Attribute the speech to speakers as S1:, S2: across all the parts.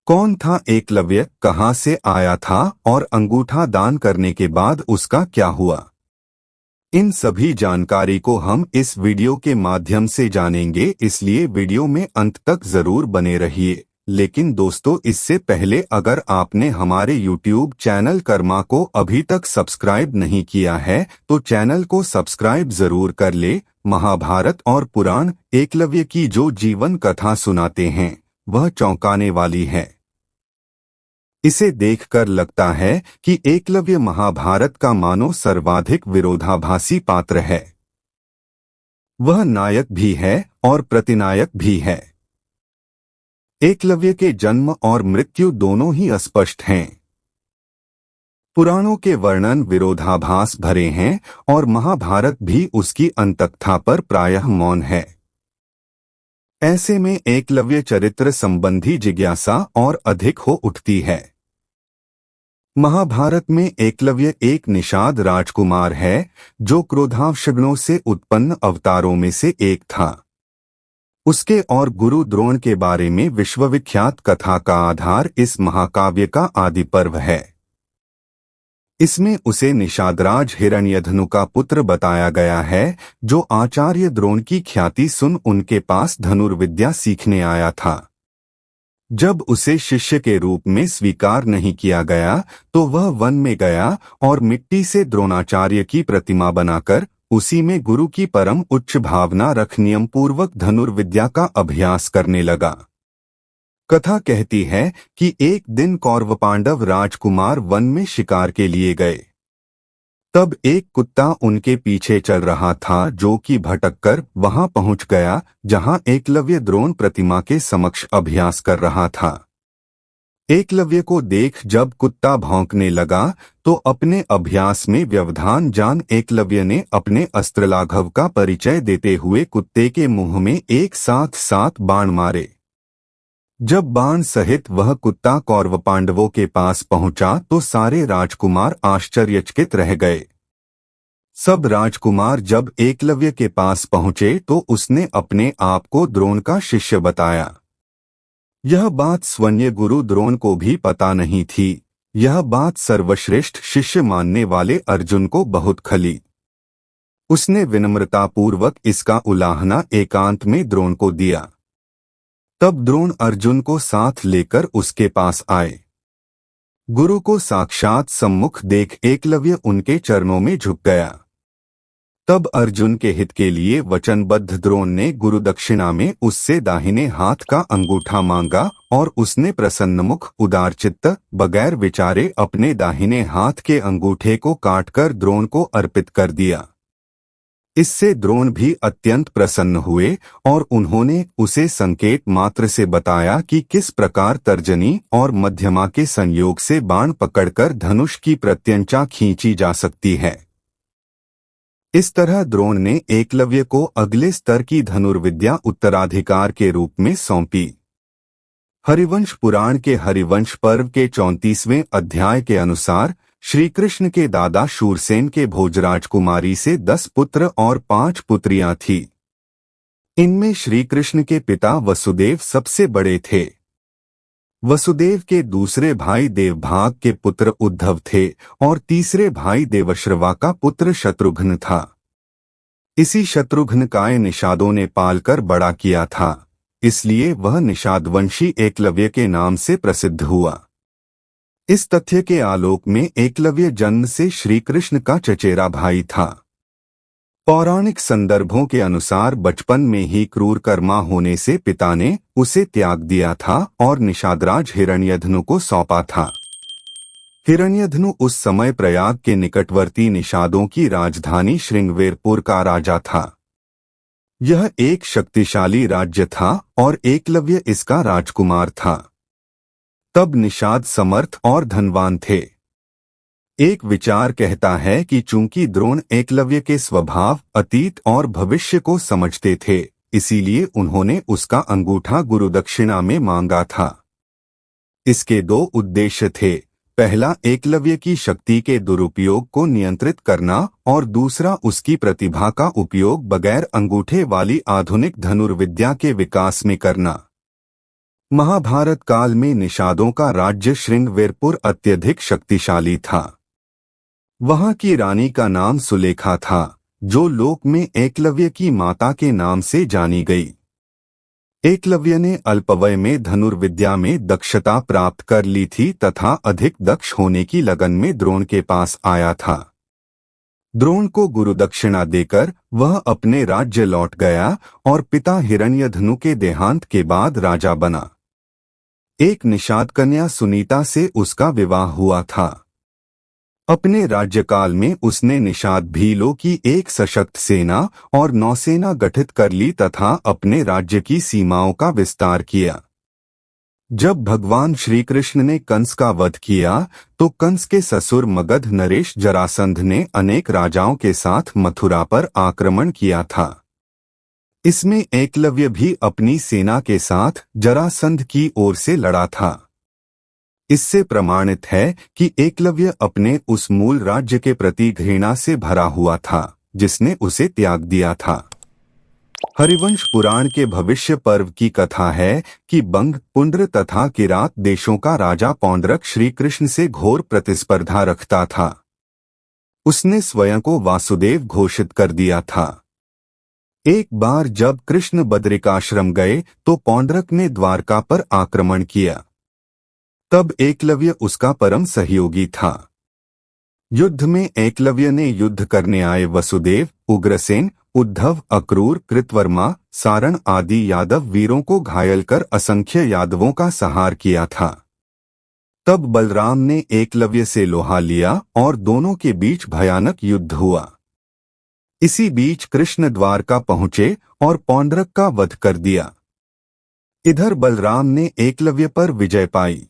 S1: कौन था एकलव्य, कहाँ से आया था और अंगूठा दान करने के बाद उसका क्या हुआ? इन सभी जानकारी को हम इस वीडियो के माध्यम से जानेंगे, इसलिए वीडियो में अंत तक जरूर बने रहिए। लेकिन दोस्तों, इससे पहले अगर आपने हमारे YouTube चैनल कर्मा को अभी तक सब्सक्राइब नहीं किया है तो चैनल को सब्सक्राइब जरूर कर ले। महाभारत और पुराण एकलव्य की जो जीवन कथा सुनाते हैं वह चौंकाने वाली है। इसे देखकर लगता है कि एकलव्य महाभारत का मानो सर्वाधिक विरोधाभासी पात्र है। वह नायक भी है और प्रतिनायक भी है। एकलव्य के जन्म और मृत्यु दोनों ही अस्पष्ट हैं। पुराणों के वर्णन विरोधाभास भरे हैं और महाभारत भी उसकी अंतकथा पर प्रायः मौन है। ऐसे में एकलव्य चरित्र संबंधी जिज्ञासा और अधिक हो उठती है। महाभारत में एकलव्य एक निषाद राजकुमार है जो क्रोधावशगुणों से उत्पन्न अवतारों में से एक था। उसके और गुरु द्रोण के बारे में विश्वविख्यात कथा का आधार इस महाकाव्य का आदि पर्व है। इसमें उसे निषादराज हिरण्यधनु का पुत्र बताया गया है जो आचार्य द्रोण की ख्याति सुन उनके पास धनुर्विद्या सीखने आया था। जब उसे शिष्य के रूप में स्वीकार नहीं किया गया तो वह वन में गया और मिट्टी से द्रोणाचार्य की प्रतिमा बनाकर उसी में गुरु की परम उच्च भावना रख नियम पूर्वक धनुर्विद्या का अभ्यास करने लगा। कथा कहती है कि एक दिन कौरव पांडव राजकुमार वन में शिकार के लिए गए। तब एक कुत्ता उनके पीछे चल रहा था जो कि भटककर वहां पहुंच गया जहां एकलव्य द्रोण प्रतिमा के समक्ष अभ्यास कर रहा था। एकलव्य को देख जब कुत्ता भौंकने लगा तो अपने अभ्यास में व्यवधान जान एकलव्य ने अपने अस्त्रलाघव का परिचय देते हुए कुत्ते के मुंह में एक साथ 7 बाण मारे। जब बाण सहित वह कुत्ता कौरव पांडवों के पास पहुंचा तो सारे राजकुमार आश्चर्यचकित रह गए। सब राजकुमार जब एकलव्य के पास पहुंचे तो उसने अपने आप को द्रोण का शिष्य बताया। यह बात स्वयं गुरु द्रोण को भी पता नहीं थी। यह बात सर्वश्रेष्ठ शिष्य मानने वाले अर्जुन को बहुत खली। उसने विनम्रतापूर्वक इसका उलाहना एकांत में द्रोण को दिया। तब द्रोण अर्जुन को साथ लेकर उसके पास आए। गुरु को साक्षात सम्मुख देख एकलव्य उनके चरणों में झुक गया। तब अर्जुन के हित के लिए वचनबद्ध द्रोण ने गुरु दक्षिणा में उससे दाहिने हाथ का अंगूठा मांगा और उसने प्रसन्नमुख उदारचित्त बगैर विचारे अपने दाहिने हाथ के अंगूठे को काटकर द्रोण को अर्पित कर दिया। इससे द्रोण भी अत्यंत प्रसन्न हुए और उन्होंने उसे संकेत मात्र से बताया कि किस प्रकार तर्जनी और मध्यमा के संयोग से बाण पकड़कर धनुष की प्रत्यंचा खींची जा सकती है। इस तरह द्रोण ने एकलव्य को अगले स्तर की धनुर्विद्या उत्तराधिकार के रूप में सौंपी। हरिवंश पुराण के हरिवंश पर्व के 34वें अध्याय के अनुसार श्री कृष्ण के दादा शूरसेन के भोजराज कुमारी से 10 पुत्र और 5 पुत्रियां थीं। इनमें श्री कृष्ण के पिता वसुदेव सबसे बड़े थे। वसुदेव के दूसरे भाई देवभाग के पुत्र उद्धव थे और तीसरे भाई देवश्रवा का पुत्र शत्रुघ्न था। इसी शत्रुघ्न का निषादों ने पालकर बड़ा किया था, इसलिए वह निषादवंशी एकलव्य के नाम से प्रसिद्ध हुआ। इस तथ्य के आलोक में एकलव्य जन्म से श्री कृष्ण का चचेरा भाई था। पौराणिक संदर्भों के अनुसार बचपन में ही क्रूर कर्मा होने से पिता ने उसे त्याग दिया था और निषादराज हिरण्यधनु को सौंपा था। हिरण्यधनु उस समय प्रयाग के निकटवर्ती निषादों की राजधानी श्रृंगवेरपुर का राजा था। यह एक शक्तिशाली राज्य था और एकलव्य इसका राजकुमार था। तब निषाद समर्थ और धनवान थे। एक विचार कहता है कि चूंकि द्रोण एकलव्य के स्वभाव, अतीत और भविष्य को समझते थे, इसीलिए उन्होंने उसका अंगूठा गुरुदक्षिणा में मांगा था। इसके 2 उद्देश्य थे। पहला, एकलव्य की शक्ति के दुरुपयोग को नियंत्रित करना और दूसरा, उसकी प्रतिभा का उपयोग बगैर अंगूठे वाली आधुनिक धनुर्विद्या के विकास में करना। महाभारत काल में निषादों का राज्य श्रृंगवीरपुर अत्यधिक शक्तिशाली था। वहां की रानी का नाम सुलेखा था, जो लोक में एकलव्य की माता के नाम से जानी गई। एकलव्य ने अल्पवय में धनुर्विद्या में दक्षता प्राप्त कर ली थी तथा अधिक दक्ष होने की लगन में द्रोण के पास आया था। द्रोण को गुरुदक्षिणा देकर वह अपने राज्य लौट गया और पिता हिरण्यधनु के देहांत के बाद राजा बना। एक निषाद कन्या सुनीता से उसका विवाह हुआ था। अपने राज्यकाल में उसने निषाद भीलों की एक सशक्त सेना और नौसेना गठित कर ली तथा अपने राज्य की सीमाओं का विस्तार किया। जब भगवान श्री कृष्ण ने कंस का वध किया तो कंस के ससुर मगध नरेश जरासंध ने अनेक राजाओं के साथ मथुरा पर आक्रमण किया था। इसमें एकलव्य भी अपनी सेना के साथ जरासंध की ओर से लड़ा था। इससे प्रमाणित है कि एकलव्य अपने उस मूल राज्य के प्रति घृणा से भरा हुआ था जिसने उसे त्याग दिया था। हरिवंश पुराण के भविष्य पर्व की कथा है कि बंग, पुंड्र तथा किरात देशों का राजा पौंड्रक श्री कृष्ण से घोर प्रतिस्पर्धा रखता था। उसने स्वयं को वासुदेव घोषित कर दिया था। एक बार जब कृष्ण बद्रिकाश्रम गए तो पौंड्रक ने द्वारका पर आक्रमण किया। तब एकलव्य उसका परम सहयोगी था। युद्ध में एकलव्य ने युद्ध करने आए वसुदेव, उग्रसेन, उद्धव, अक्रूर, कृतवर्मा, सारण आदि यादव वीरों को घायल कर असंख्य यादवों का संहार किया था। तब बलराम ने एकलव्य से लोहा लिया और दोनों के बीच भयानक युद्ध हुआ। इसी बीच कृष्ण द्वारका पहुंचे और पौंड्रक का वध कर दिया। इधर बलराम ने एकलव्य पर विजय पाई।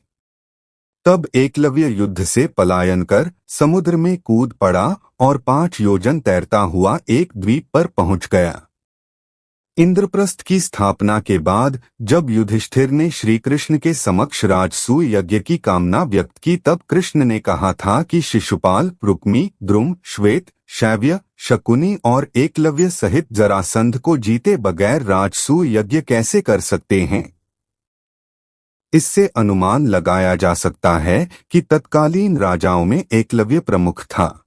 S1: तब एकलव्य युद्ध से पलायन कर समुद्र में कूद पड़ा और 5 योजन तैरता हुआ एक द्वीप पर पहुंच गया। इंद्रप्रस्थ की स्थापना के बाद जब युधिष्ठिर ने श्री कृष्ण के समक्ष राजसूय यज्ञ की कामना व्यक्त की तब कृष्ण ने कहा था कि शिशुपाल, रुक्मी, द्रुम, श्वेत, शैव्य, शकुनी और एकलव्य सहित जरासंध को जीते बगैर राजसूय यज्ञ कैसे कर सकते हैं। इससे अनुमान लगाया जा सकता है कि तत्कालीन राजाओं में एकलव्य प्रमुख था।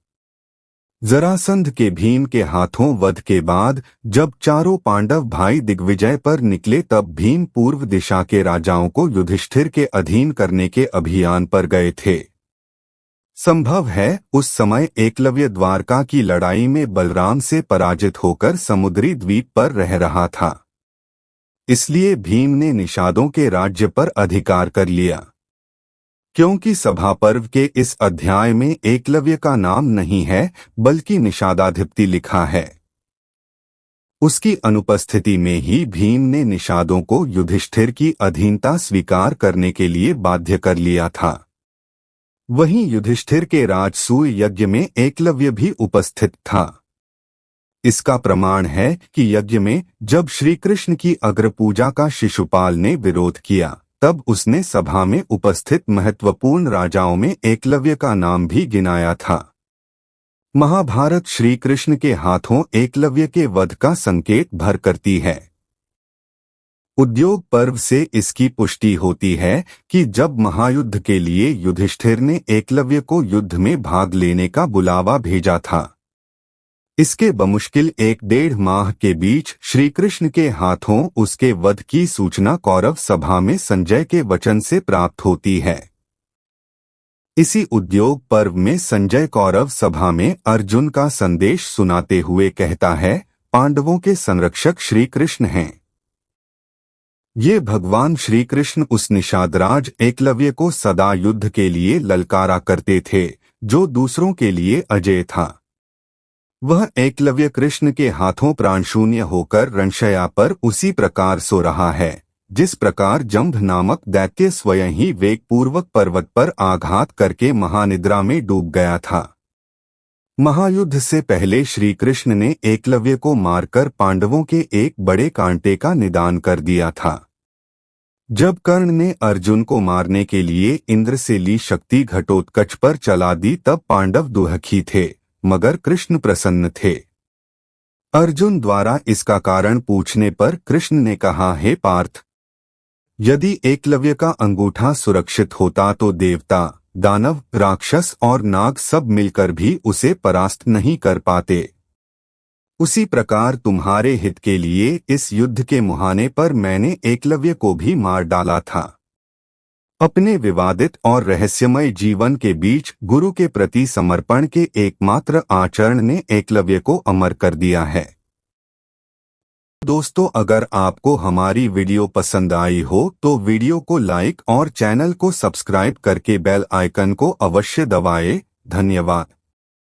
S1: जरासंध के भीम के हाथों वध के बाद जब चारों पांडव भाई दिग्विजय पर निकले तब भीम पूर्व दिशा के राजाओं को युधिष्ठिर के अधीन करने के अभियान पर गए थे। संभव है उस समय एकलव्य द्वारका की लड़ाई में बलराम से पराजित होकर समुद्री द्वीप पर रह रहा था। इसलिए भीम ने निषादों के राज्य पर अधिकार कर लिया। क्योंकि सभा पर्व के इस अध्याय में एकलव्य का नाम नहीं है बल्कि निषादाधिपति लिखा है। उसकी अनुपस्थिति में ही भीम ने निषादों को युधिष्ठिर की अधीनता स्वीकार करने के लिए बाध्य कर लिया था। वहीं युधिष्ठिर के राजसूय यज्ञ में एकलव्य भी उपस्थित था। इसका प्रमाण है कि यज्ञ में जब श्री कृष्ण की अग्रपूजा का शिशुपाल ने विरोध किया तब उसने सभा में उपस्थित महत्वपूर्ण राजाओं में एकलव्य का नाम भी गिनाया था। महाभारत श्री कृष्ण के हाथों एकलव्य के वध का संकेत भर करती है। उद्योग पर्व से इसकी पुष्टि होती है कि जब महायुद्ध के लिए युधिष्ठिर ने एकलव्य को युद्ध में भाग लेने का बुलावा भेजा था। इसके बमुश्किल 1-1.5 माह के बीच श्री कृष्ण के हाथों उसके वध की सूचना कौरव सभा में संजय के वचन से प्राप्त होती है। इसी उद्योग पर्व में संजय कौरव सभा में अर्जुन का संदेश सुनाते हुए कहता है, पांडवों के संरक्षक श्री कृष्ण हैं। ये भगवान श्री कृष्ण उस निषादराज एकलव्य को सदा युद्ध के लिए ललकारा करते थे जो दूसरों के लिए अजेय था। वह एकलव्य कृष्ण के हाथों प्राणशून्य होकर रणशया पर उसी प्रकार सो रहा है जिस प्रकार जंभ नामक दैत्य स्वयं ही वेगपूर्वक पर्वत पर आघात करके महानिद्रा में डूब गया था। महायुद्ध से पहले श्री कृष्ण ने एकलव्य को मारकर पांडवों के एक बड़े कांटे का निदान कर दिया था। जब कर्ण ने अर्जुन को मारने के लिए इंद्र से ली शक्ति घटोत्कच पर चला दी तब पांडव दुखी थे मगर कृष्ण प्रसन्न थे। अर्जुन द्वारा इसका कारण पूछने पर कृष्ण ने कहा, हे पार्थ, यदि एकलव्य का अंगूठा सुरक्षित होता तो देवता, दानव, राक्षस और नाग सब मिलकर भी उसे परास्त नहीं कर पाते। उसी प्रकार तुम्हारे हित के लिए इस युद्ध के मुहाने पर मैंने एकलव्य को भी मार डाला था। अपने विवादित और रहस्यमय जीवन के बीच गुरु के प्रति समर्पण के एकमात्र आचरण ने एकलव्य को अमर कर दिया है। दोस्तों, अगर आपको हमारी वीडियो पसंद आई हो तो वीडियो को लाइक और चैनल को सब्सक्राइब करके बेल आइकन को अवश्य दबाएं। धन्यवाद।